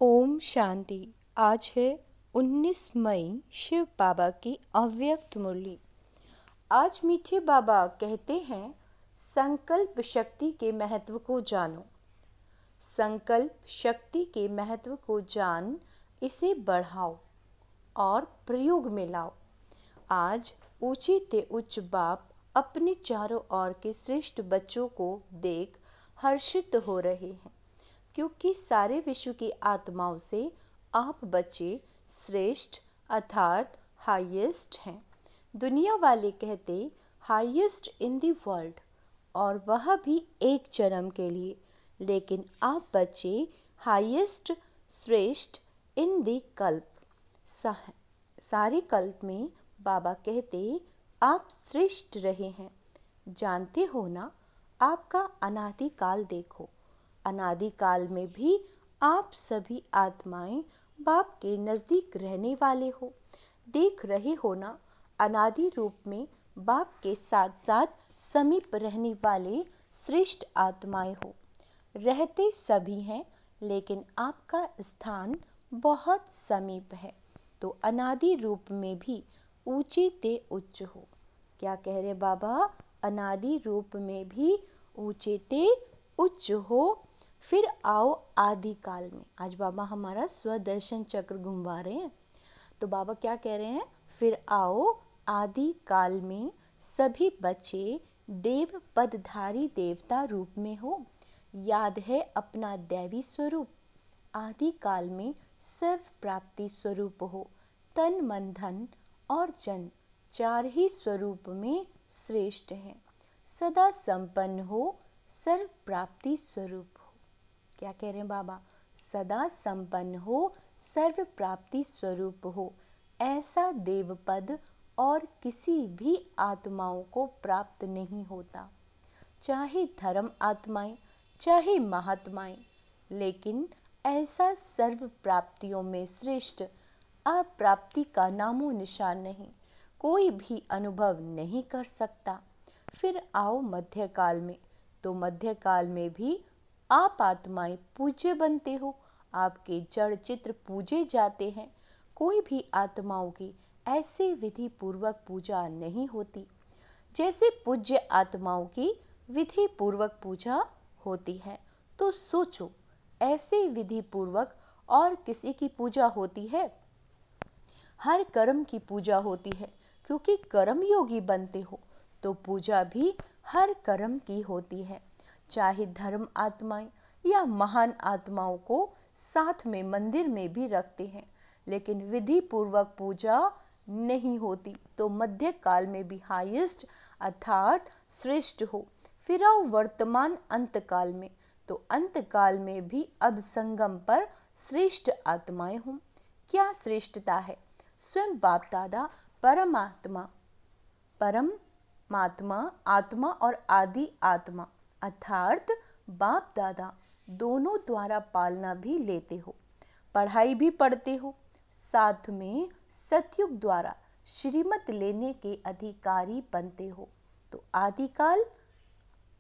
ओम शांति। आज है 19 मई, शिव बाबा की अव्यक्त मुरली। आज मीठे बाबा कहते हैं, संकल्प शक्ति के महत्व को जानो। संकल्प शक्ति के महत्व को जान इसे बढ़ाओ और प्रयोग में लाओ। आज ऊंचे ते उच्च बाप अपने चारों ओर के श्रेष्ठ बच्चों को देख हर्षित हो रहे हैं, क्योंकि सारे विश्व की आत्माओं से आप बच्चे श्रेष्ठ अर्थात हाईएस्ट हैं। दुनिया वाले कहते हाईएस्ट इन द वर्ल्ड, और वह भी एक जन्म के लिए, लेकिन आप बच्चे हाईएस्ट श्रेष्ठ इन द कल्प। सारे कल्प में बाबा कहते आप श्रेष्ठ रहे हैं। जानते हो ना, आपका अनादि काल देखो। अनादि काल में भी आप सभी आत्माएं बाप के नज़दीक रहने वाले हो। देख रहे हो ना, अनादि रूप में बाप के साथ साथ समीप रहने वाले श्रेष्ठ आत्माएं हो। रहते सभी हैं, लेकिन आपका स्थान बहुत समीप है, तो अनादि रूप में भी ऊंचे ते उच्च हो। क्या कह रहे बाबा? अनादि रूप में भी ऊंचे ते उच्च हो। फिर आओ आदि काल में। आज बाबा हमारा स्वदर्शन चक्र घुमवा रहे हैं, तो बाबा क्या कह रहे हैं? फिर आओ आदि काल में सभी बच्चे देव पदधारी देवता रूप में हो। याद है अपना दैवी स्वरूप। आदि काल में सर्व प्राप्ति स्वरूप हो। तन मन धन और जन चार ही स्वरूप में श्रेष्ठ हैं। सदा संपन्न हो, सर्व प्राप्ति स्वरूप हो। क्या कह रहे हैं बाबा? सदा संपन्न हो, सर्व प्राप्ति स्वरूप हो। ऐसा देव पद और किसी भी आत्माओं को प्राप्त नहीं होता, चाहे धर्म आत्माएं चाहे महात्माएं। लेकिन ऐसा सर्व प्राप्तियों में श्रेष्ठ अप्राप्ति का नामो निशान नहीं, कोई भी अनुभव नहीं कर सकता। फिर आओ मध्यकाल में, तो मध्यकाल में भी आप आत्माएं पूज्य बनते हो। आपके जड़ चित्र पूजे जाते हैं। कोई भी आत्माओं की ऐसे विधि पूर्वक पूजा नहीं होती जैसे पूज्य आत्माओं की विधि पूर्वक पूजा होती है। तो सोचो, ऐसे विधि पूर्वक और किसी की पूजा होती है? हर कर्म की पूजा होती है, क्योंकि कर्म योगी बनते हो, तो पूजा भी हर कर्म की होती है। चाहे धर्म आत्माएं या महान आत्माओं को साथ में मंदिर में भी रखते हैं, लेकिन विधि पूर्वक पूजा नहीं होती, तो मध्य काल में भी हाईएस्ट अर्थात श्रेष्ठ हो। फिर आओ वर्तमान अंत काल में, तो अंत काल में भी अब संगम पर श्रेष्ठ आत्माएं हों। क्या श्रेष्ठता है? स्वयं बाप दादा परमात्मा आत्मा और आदि आत्मा अर्थात बाप दादा दोनों द्वारा पालना भी लेते हो, पढ़ाई भी पढ़ते हो, साथ में सतयुग द्वारा श्रीमत लेने के अधिकारी बनते हो। तो आदिकाल,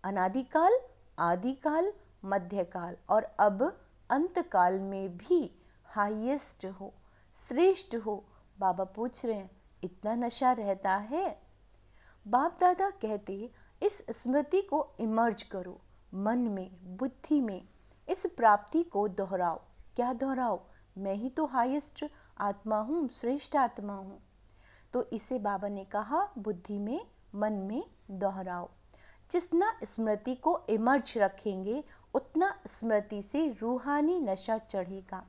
अनादिकाल, आदिकाल, मध्यकाल और अब अंतकाल में भी हाईएस्ट हो, श्रेष्ठ हो। बाबा पूछ रहे हैं, इतना नशा रहता है? बाप दादा कहते इस स्मृति को इमर्ज करो मन में, बुद्धि में। इस प्राप्ति को दोहराओ। क्या दोहराओ? मैं ही तो हाईएस्ट आत्मा हूँ, श्रेष्ठ आत्मा हूँ। तो इसे बाबा ने कहा बुद्धि में, मन में दोहराओ। जितना स्मृति को इमर्ज रखेंगे, उतना स्मृति से रूहानी नशा चढ़ेगा,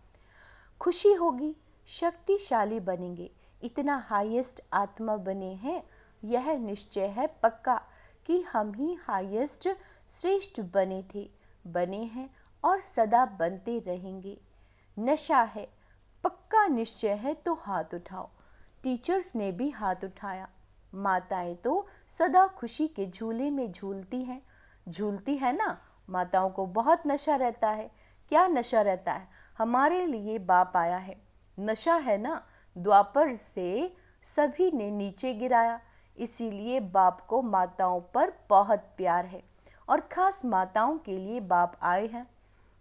खुशी होगी, शक्तिशाली बनेंगे। इतना हाईएस्ट आत्मा बने हैं, यह निश्चय है पक्का कि हम ही हाईएस्ट श्रेष्ठ बने हैं और सदा बनते रहेंगे। नशा है, पक्का निश्चय है, तो हाथ उठाओ। टीचर्स ने भी हाथ उठाया। माताएं तो सदा खुशी के झूले में झूलती है ना। माताओं को बहुत नशा रहता है। क्या नशा रहता है? हमारे लिए बाप आया है, नशा है ना। द्वापर से सभी ने नीचे गिराया, इसीलिए बाप को माताओं पर बहुत प्यार है, और खास माताओं के लिए बाप आए हैं।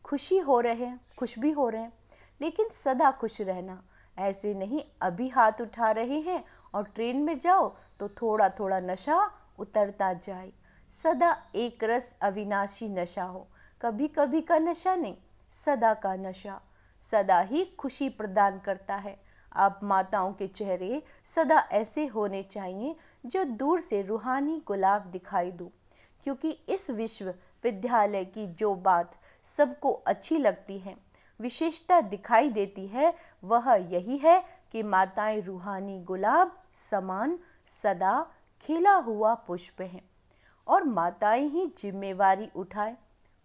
खुश भी हो रहे हैं। लेकिन सदा खुश रहना। ऐसे नहीं अभी हाथ उठा रहे हैं और ट्रेन में जाओ तो थोड़ा थोड़ा नशा उतरता जाए। सदा एक रस अविनाशी नशा हो, कभी कभी का नशा नहीं, सदा का नशा सदा ही खुशी प्रदान करता है। आप माताओं के चेहरे सदा ऐसे होने चाहिए जो दूर से रूहानी गुलाब दिखाई दो, क्योंकि इस विश्वविद्यालय की जो बात सबको अच्छी लगती है, विशेषता दिखाई देती है, वह यही है कि माताएं रूहानी गुलाब समान सदा खिला हुआ पुष्प हैं और माताएं ही जिम्मेवारी उठाए।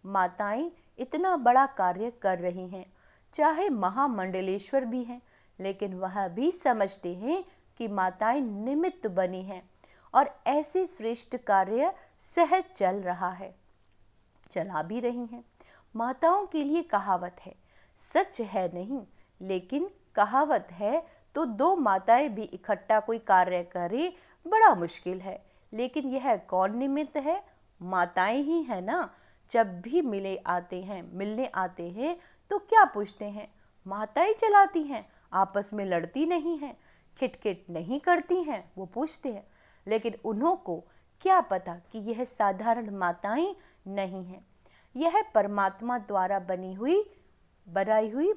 माताएं इतना बड़ा कार्य कर रही हैं, चाहे महामंडलेश्वर भी हैं, लेकिन वह भी समझते हैं कि माताएं निमित्त बनी हैं और ऐसे श्रेष्ठ कार्य सहज चला भी रही हैं। माताओं के लिए कहावत है, सच है नहीं लेकिन कहावत है, तो दो माताएं भी इकट्ठा कोई कार्य करें बड़ा मुश्किल है, लेकिन यह कौन निमित्त है? माताएं ही है ना। जब भी मिलने आते हैं तो क्या पूछते हैं? माताएं चलाती हैं, आपस में लड़ती नहीं हैं, खिटखिट नहीं करती हैं, वो पूछते हैं। लेकिन उन्हों को क्या पता कि यह साधारण माताएं नहीं हैं, यह परमात्मा द्वारा बनाई हुई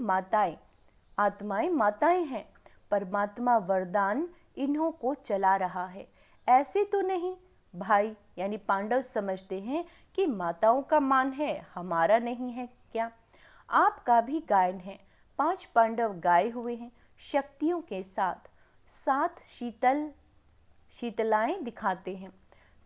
आत्माएं माताएं हैं। परमात्मा वरदान इन्हों को चला रहा है। ऐसे तो नहीं भाई यानी पांडव समझते हैं कि माताओं का मान है, हमारा नहीं है क्या? आपका भी गायन है। 5 पांडव गाए हुए हैं शक्तियों के साथ, 7 शीतलाएं दिखाते हैं,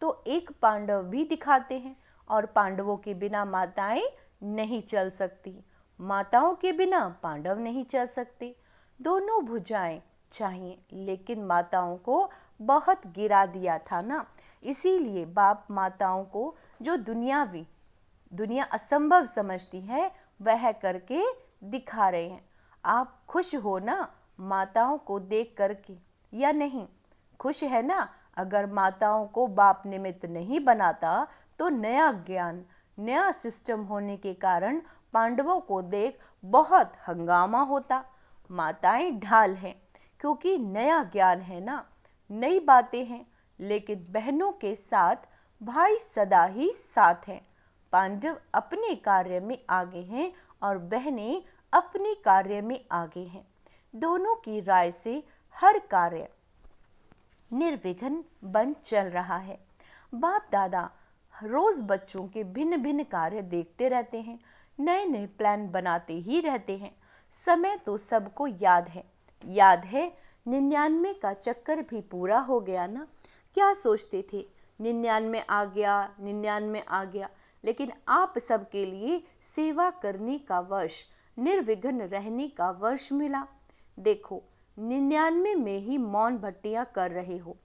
तो एक पांडव भी दिखाते हैं। और पांडवों के बिना माताएं नहीं चल सकती, माताओं के बिना पांडव नहीं चल सकते। दोनों भुजाएं चाहिए, लेकिन माताओं को बहुत गिरा दिया था ना, इसीलिए बाप माताओं को जो दुनिया असंभव समझती है वह करके दिखा रहे हैं। आप खुश हो ना माताओं को देख करके या नहीं? खुश है ना? अगर माताओं को बाप निमित्त नहीं बनाता तो नया ज्ञान, नया सिस्टम होने के कारण पांडवों को देख बहुत हंगामा होता। माताएं ढाल हैं क्योंकि नया ज्ञान है ना, नई बातें हैं, लेकिन बहनों के साथ भाई सदा ही साथ हैं। पांडव अपने कार्य में आगे हैं और बहनें अपने कार्य में आगे हैं। दोनों की राय से हर कार्य निर्विघ्न बन चल रहा है। बाप दादा रोज बच्चों के भिन्न भिन्न कार्य देखते रहते हैं, नए नए प्लान बनाते ही रहते हैं। समय तो सबको याद है 99 का चक्कर भी पूरा हो गया ना। क्या सोचते थे 99 आ गया, लेकिन आप सबके लिए सेवा करने का वर्ष, निर्विघ्न रहने का वर्ष मिला। देखो 99 में ही मौन भट्टियां कर रहे हो,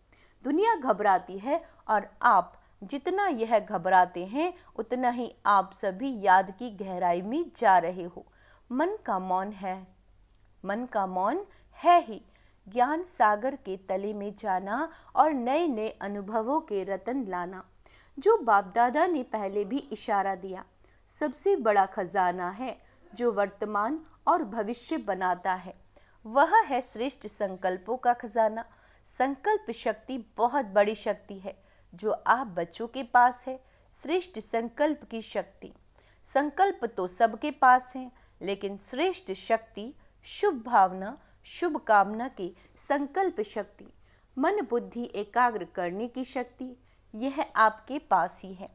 दुनिया घबराती है और आप जितना यह घबराते हैं उतना ही आप सभी याद की गहराई में जा रहे हो। मन का मौन है ही ज्ञान सागर के तले में जाना और नए नए अनुभवों के रतन लाना। जो बाप दादा ने पहले भी इशारा दिया, सबसे बड़ा खजाना है जो वर्तमान और भविष्य बनाता है, वह है श्रेष्ठ संकल्पों का खजाना। संकल्प शक्ति बहुत बड़ी शक्ति है जो आप बच्चों के पास है, श्रेष्ठ संकल्प की शक्ति। संकल्प तो सबके पास है, लेकिन श्रेष्ठ शक्ति शुभ भावना, शुभ कामना की संकल्प शक्ति, मन बुद्धि एकाग्र करने की शक्ति, यह आपके पास ही है।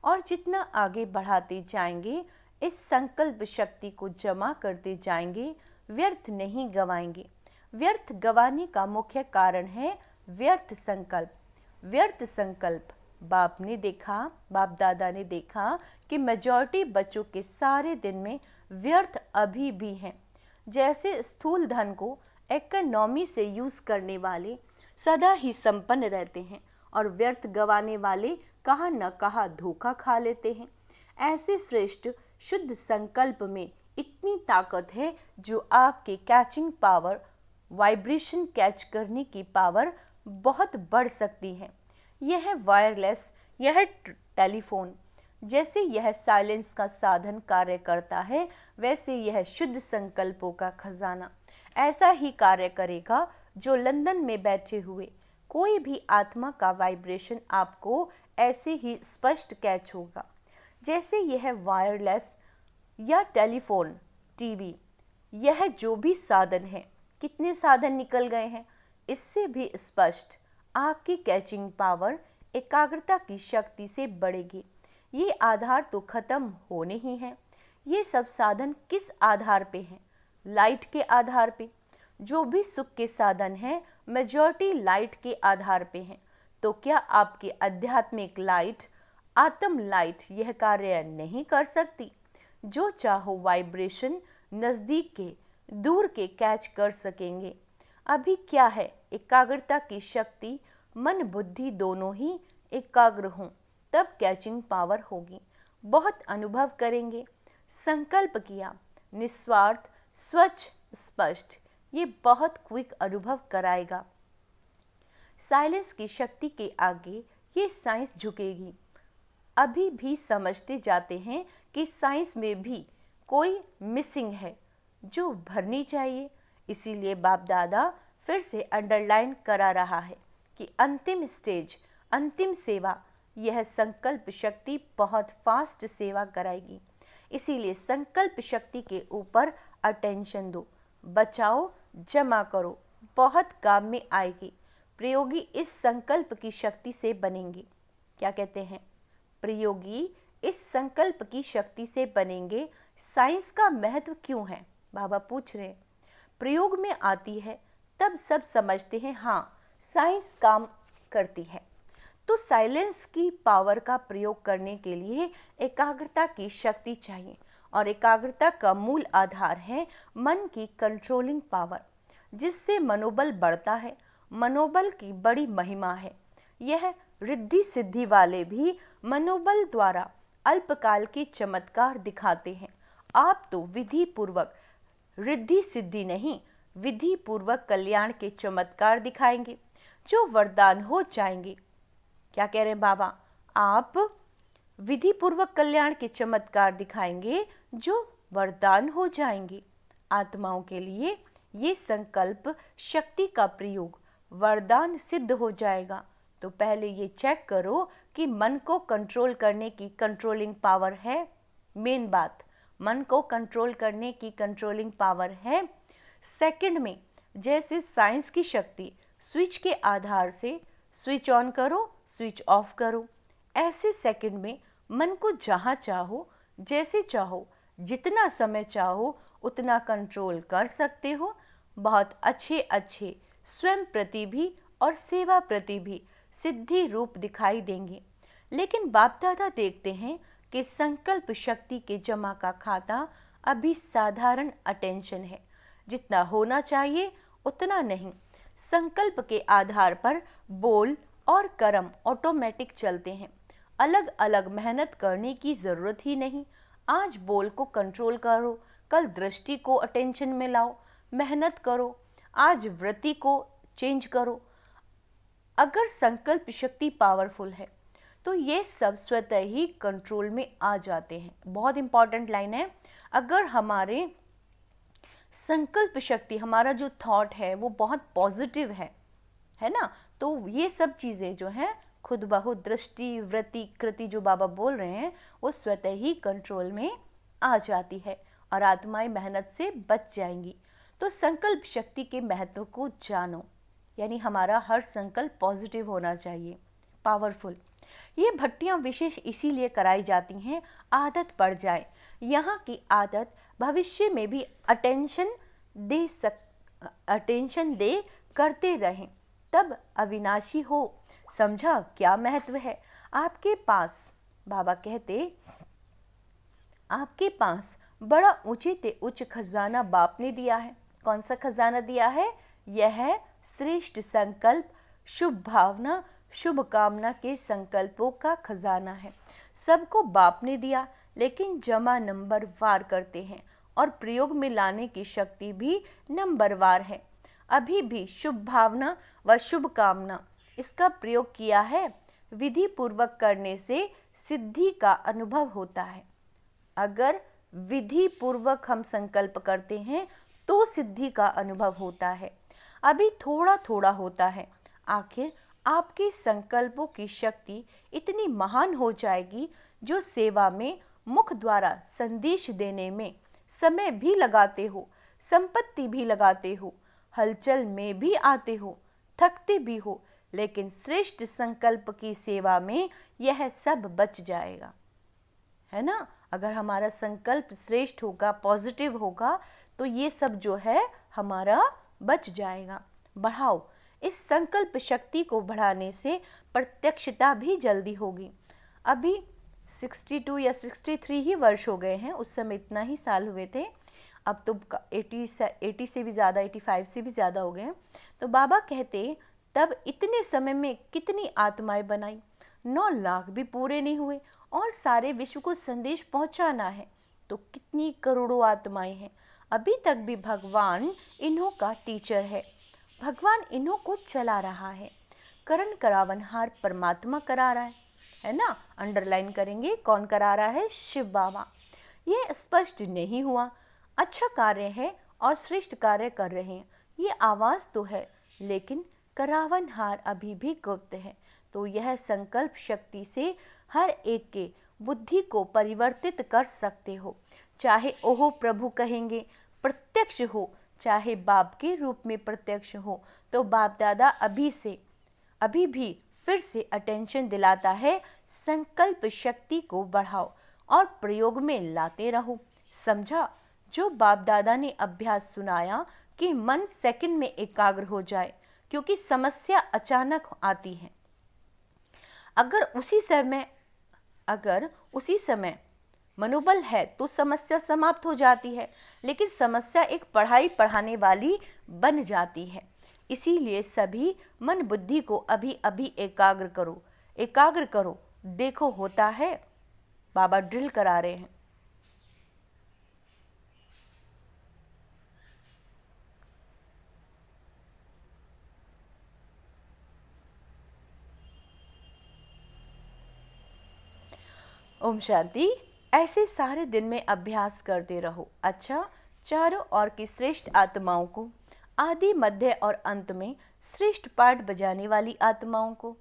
और जितना आगे बढ़ाते जाएंगे, इस संकल्प शक्ति को जमा करते जाएंगे, व्यर्थ नहीं गवाएंगे। व्यर्थ गवाने का मुख्य कारण है व्यर्थ संकल्प। बाप दादा ने देखा कि मेजॉरिटी बच्चों के सारे दिन में व्यर्थ अभी भी हैं। जैसे स्थूल धन को इकोनॉमी से यूज करने वाले सदा ही संपन्न रहते हैं और व्यर्थ गवाने वाले कहाँ न कहाँ धोखा खा लेते हैं। ऐसे श्रेष्ठ शुद्ध संकल्प में इतनी ताकत है जो आपके कैचिंग पावर, वाइब्रेशन कैच करने की पावर बहुत बढ़ सकती है। यह वायरलेस, यह टेलीफोन जैसे यह साइलेंस का साधन कार्य करता है, वैसे यह शुद्ध संकल्पों का खजाना ऐसा ही कार्य करेगा। जो लंदन में बैठे हुए कोई भी आत्मा का वाइब्रेशन आपको ऐसे ही स्पष्ट कैच होगा जैसे यह वायरलेस या टेलीफोन, टीवी, यह जो भी साधन है, कितने साधन निकल गए हैं, इससे भी स्पष्ट आपकी कैचिंग पावर एकाग्रता की शक्ति से बढ़ेगी। ये आधार तो खत्म होने ही हैं। ये सब साधन किस आधार पे हैं? लाइट के आधार पे। जो भी सुख के साधन हैं मेजॉरिटी लाइट के आधार पे हैं। तो क्या आपकी आध्यात्मिक लाइट, आत्म लाइट यह कार्य नहीं कर सकती? जो चाहो वाइब्रेशन नज़दीक के दूर के कैच कर सकेंगे। अभी क्या है, एकाग्रता की शक्ति, मन बुद्धि दोनों ही एकाग्र हों तब कैचिंग पावर होगी। बहुत अनुभव करेंगे। संकल्प किया, निस्वार्थ, स्वच्छ, स्पष्ट, ये बहुत क्विक अनुभव कराएगा। साइलेंस की शक्ति के आगे ये साइंस झुकेगी। अभी भी समझते जाते हैं कि साइंस में भी कोई मिसिंग है जो भरनी चाहिए। इसीलिए बाप दादा फिर से अंडरलाइन करा रहा है कि अंतिम स्टेज, अंतिम सेवा, यह संकल्प शक्ति बहुत फास्ट सेवा कराएगी। इसीलिए संकल्प शक्ति के ऊपर अटेंशन दो, बचाओ, जमा करो, बहुत काम में आएगी। प्रयोगी इस संकल्प की शक्ति से बनेंगे। क्या कहते हैं? प्रयोगी इस संकल्प की शक्ति से बनेंगे। साइंस का महत्व क्यों है? बाबा पूछ रहे हैं। प्रयोग में आती है तब सब समझते हैं, हाँ साइंस काम करती है। तो साइलेंस की पावर का प्रयोग करने के लिए एकाग्रता की शक्ति चाहिए और एकाग्रता का मूल आधार है मन की कंट्रोलिंग पावर, जिससे मनोबल बढ़ता है। मनोबल की बड़ी महिमा है। यह रिद्धि सिद्धि वाले भी मनोबल द्वारा अल्पकाल के चमत्कार दिखाते हैं। आप तो विधि पूर्वक रिद्धि सिद्धि नहीं, विधि पूर्वक कल्याण के चमत्कार दिखाएंगे जो वरदान हो जाएंगे। क्या कह रहे हैं बाबा? आप विधि पूर्वक कल्याण के चमत्कार दिखाएंगे जो वरदान हो जाएंगे। आत्माओं के लिए ये संकल्प शक्ति का प्रयोग वरदान सिद्ध हो जाएगा। तो पहले ये चेक करो कि मन को कंट्रोल करने की कंट्रोलिंग पावर है। मेन बात, मन को कंट्रोल करने की कंट्रोलिंग पावर है। सेकंड में, जैसे साइंस की शक्ति स्विच के आधार से स्विच ऑन करो, स्विच ऑफ करो, ऐसे सेकंड में मन को जहाँ चाहो, जैसे चाहो, जितना समय चाहो उतना कंट्रोल कर सकते हो। बहुत अच्छे अच्छे स्वयं प्रति भी और सेवा प्रति भी सिद्धि रूप दिखाई देंगे। लेकिन बाप दादा देखते हैं कि संकल्प शक्ति के जमा का खाता अभी साधारण अटेंशन है। जितना होना चाहिए उतना नहीं। संकल्प के आधार पर बोल और कर्म ऑटोमेटिक चलते हैं। अलग अलग मेहनत करने की ज़रूरत ही नहीं। आज बोल को कंट्रोल करो, कल दृष्टि को अटेंशन में लाओ, मेहनत करो, आज वृत्ति को चेंज करो। अगर संकल्प शक्ति पावरफुल है तो ये सब स्वतः ही कंट्रोल में आ जाते हैं। बहुत इंपॉर्टेंट लाइन है। अगर हमारे संकल्प शक्ति, हमारा जो थॉट है वो बहुत पॉजिटिव है ना, तो ये सब चीज़ें जो हैं खुद बहु दृष्टि, वृत्ति, कृति जो बाबा बोल रहे हैं वो स्वतः ही कंट्रोल में आ जाती है और आत्माएं मेहनत से बच जाएंगी। तो संकल्प शक्ति के महत्व को जानो, यानी हमारा हर संकल्प पॉजिटिव होना चाहिए, पावरफुल। ये भट्टियाँ विशेष इसीलिए कराई जाती हैं, आदत पड़ जाए। यहाँ की आदत भविष्य में भी अटेंशन दे करते रहें, तब अविनाशी हो। समझा क्या महत्व है? आपके पास, बाबा कहते, आपके पास बड़ा ऊंचे ते उच्च खजाना बाप ने दिया है। कौन सा खजाना दिया है? यह है श्रेष्ठ संकल्प, शुभ भावना, शुभ कामना के संकल्पों का खजाना है। सबको बाप ने दिया, लेकिन जमा नंबर वार करते हैं और प्रयोग में लाने की शक्ति भी नंबरवार है। अभी भी शुभ भावना व शुभ कामना, इसका प्रयोग किया है। विधि पूर्वक करने से सिद्धि का अनुभव होता है। अगर विधि पूर्वक हम संकल्प करते हैं तो सिद्धि का अनुभव होता है। अभी थोड़ा थोड़ा होता है। आखिर आपके संकल्पों की शक्ति इतनी महान हो जाएगी जो सेवा में मुख द्वारा संदेश देने में समय भी लगाते हो, संपत्ति भी लगाते हो, हलचल में भी आते हो, थकते भी हो, लेकिन श्रेष्ठ संकल्प की सेवा में यह सब बच जाएगा, है ना। अगर हमारा संकल्प श्रेष्ठ होगा, पॉजिटिव होगा, तो ये सब जो है हमारा बच जाएगा। बढ़ाओ। इस संकल्प शक्ति को बढ़ाने से प्रत्यक्षता भी जल्दी होगी। अभी 62 या 63 ही वर्ष हो गए हैं, उस समय इतना ही साल हुए थे। अब तो 80 से भी ज़्यादा, 85 से भी ज़्यादा हो गए हैं। तो बाबा कहते तब इतने समय में कितनी आत्माएं बनाई, 9 लाख भी पूरे नहीं हुए और सारे विश्व को संदेश पहुंचाना है, तो कितनी करोड़ों आत्माएं हैं। अभी तक भी भगवान इन्हों का टीचर है, भगवान इन्हों को चला रहा है। करण करावनहार परमात्मा करा रहा है ना। अंडरलाइन करेंगे, कौन करा रहा है? शिव बाबा। ये स्पष्ट नहीं हुआ। अच्छा कार्य है और श्रेष्ठ कार्य कर रहे हैं, ये आवाज़ तो है, लेकिन करावनहार अभी भी गुप्त है। तो यह संकल्प शक्ति से हर एक के बुद्धि को परिवर्तित कर सकते हो। चाहे ओहो प्रभु कहेंगे प्रत्यक्ष हो, चाहे बाप के रूप में प्रत्यक्ष हो, तो बाप दादा अभी भी फिर से अटेंशन दिलाता है, संकल्प शक्ति को बढ़ाओ और प्रयोग में लाते रहो। समझा? जो बाप दादा ने अभ्यास सुनाया कि मन सेकंड में एकाग्र हो जाए, क्योंकि समस्या अचानक आती है। अगर उसी समय मनोबल है तो समस्या समाप्त हो जाती है, लेकिन समस्या एक पढ़ाने वाली बन जाती है। इसीलिए सभी मन बुद्धि को अभी एकाग्र करो। देखो होता है। बाबा ड्रिल करा रहे हैं। ओम शांति। ऐसे सारे दिन में अभ्यास करते रहो। अच्छा, चारों ओर की श्रेष्ठ आत्माओं को, आदि मध्य और अंत में श्रेष्ठ पाठ बजाने वाली आत्माओं को,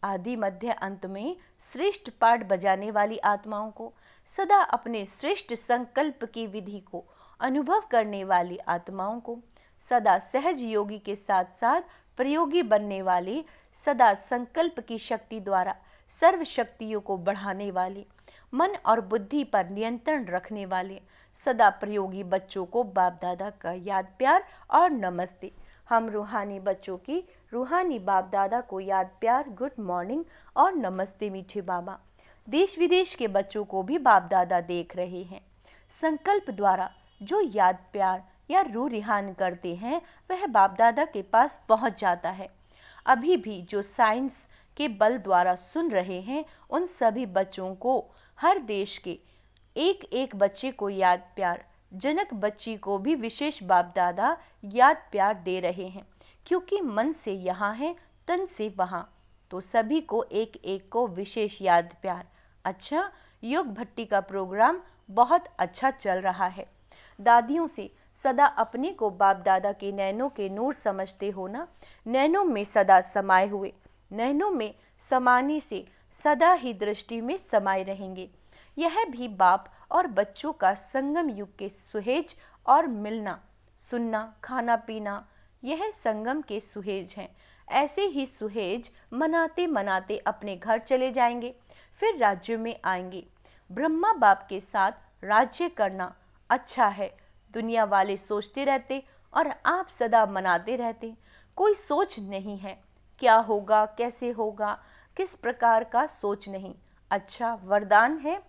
आदि मध्य अंत में श्रेष्ठ पाठ बजाने वाली आत्माओं को, सदा अपने श्रेष्ठ संकल्प की विधि को अनुभव करने वाली आत्माओं को, सदा सहज योगी के साथ साथ प्रयोगी बनने वाले, सदा संकल्प की शक्ति द्वारा सर्व शक्तियों को बढ़ाने वाले, मन और बुद्धि पर नियंत्रण रखने वाले, सदा प्रयोगी बच्चों को बाप दादा का याद प्यार और नमस्ते। हम रूहानी बच्चों की रूहानी बाप दादा को याद प्यार, गुड मॉर्निंग और नमस्ते मीठे बाबा। देश विदेश के बच्चों को भी बाप दादा देख रहे हैं। संकल्प द्वारा जो याद प्यार या रूह रिहान करते हैं, वह बाप दादा के पास पहुंच जाता है। अभी भी जो साइंस के बल द्वारा सुन रहे हैं, उन सभी बच्चों को, हर देश के एक एक बच्चे को याद प्यार, जनक बच्ची को भी विशेष बाप दादा याद प्यार दे रहे हैं, क्योंकि मन से यहाँ है, तन से वहाँ, तो सभी को एक एक को विशेष याद प्यार। अच्छा, योग भट्टी का प्रोग्राम बहुत अच्छा चल रहा है। दादियों से सदा अपने को बाप दादा के नैनों के नूर समझते हो ना। नैनों में सदा समाये हुए, नैनों में समाने से सदा ही दृष्टि में समाये रहेंगे। यह भी बाप और बच्चों का संगम युग के सुहेज और मिलना, सुनना, खाना पीना, यह संगम के सुहेज हैं। ऐसे ही सुहेज मनाते मनाते अपने घर चले जाएंगे, फिर राज्य में आएंगे। ब्रह्मा बाप के साथ राज्य करना अच्छा है। दुनिया वाले सोचते रहते और आप सदा मनाते रहते। कोई सोच नहीं है, क्या होगा, कैसे होगा, किस प्रकार का सोच नहीं। अच्छा, वरदान है।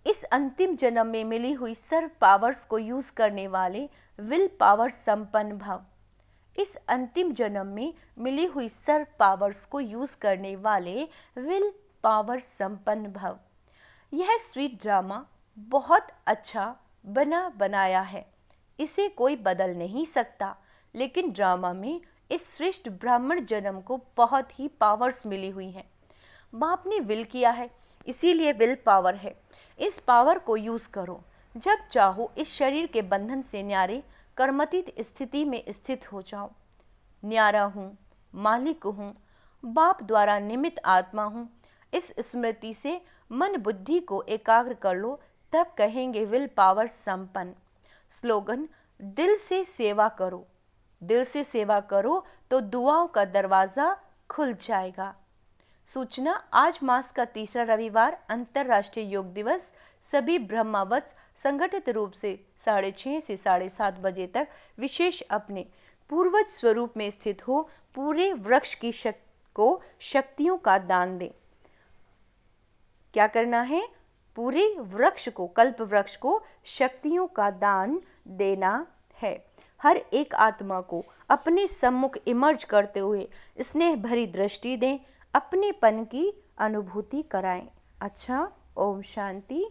इस अंतिम जन्म में मिली हुई सर्व पावर्स को यूज करने वाले विल पावर संपन्न भव। इस अंतिम जन्म में मिली हुई सर्व पावर्स को यूज करने वाले विल पावर संपन्न भव। यह स्वीट ड्रामा बहुत अच्छा बनाया है, इसे कोई बदल नहीं सकता, लेकिन ड्रामा में इस श्रेष्ठ ब्राह्मण जन्म को बहुत ही पावर्स मिली हुई हैं। बाप ने विल किया है, इसीलिए विल पावर है। इस पावर को यूज़ करो। जब चाहो इस शरीर के बंधन से न्यारे कर्मतीत स्थिति में स्थित हो जाओ। न्यारा हूँ, मालिक हूँ, बाप द्वारा निमित्त आत्मा हूँ। इस स्मृति से मन बुद्धि को एकाग्र कर लो, तब कहेंगे विल पावर संपन्न। स्लोगन, दिल से सेवा करो। दिल से सेवा करो तो दुआओं का दरवाज़ा खुल जाएगा। सूचना, आज मास का तीसरा रविवार अंतर्राष्ट्रीय योग दिवस सभी ब्रह्मावत्स संगठित रूप से 6:30 से 7:30 बजे तक विशेष अपने पूर्वज स्वरूप में स्थित हो पूरे वृक्ष की शक्तियों का दान दें। क्या करना है? पूरे वृक्ष को, कल्प वृक्ष को शक्तियों का दान देना है। हर एक आत्मा को अपने सम्मुख इमर्ज करते हुए स्नेह भरी दृष्टि दें, अपनेपन की अनुभूति कराएं। अच्छा, ओम शांति।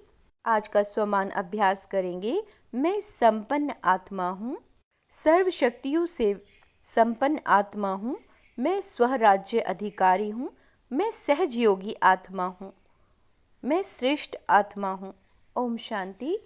आज का स्वमान अभ्यास करेंगे। मैं संपन्न आत्मा हूँ, सर्व शक्तियों से संपन्न आत्मा हूँ, मैं स्वराज्य अधिकारी हूँ, मैं सहज योगी आत्मा हूँ, मैं श्रेष्ठ आत्मा हूँ। ओम शांति।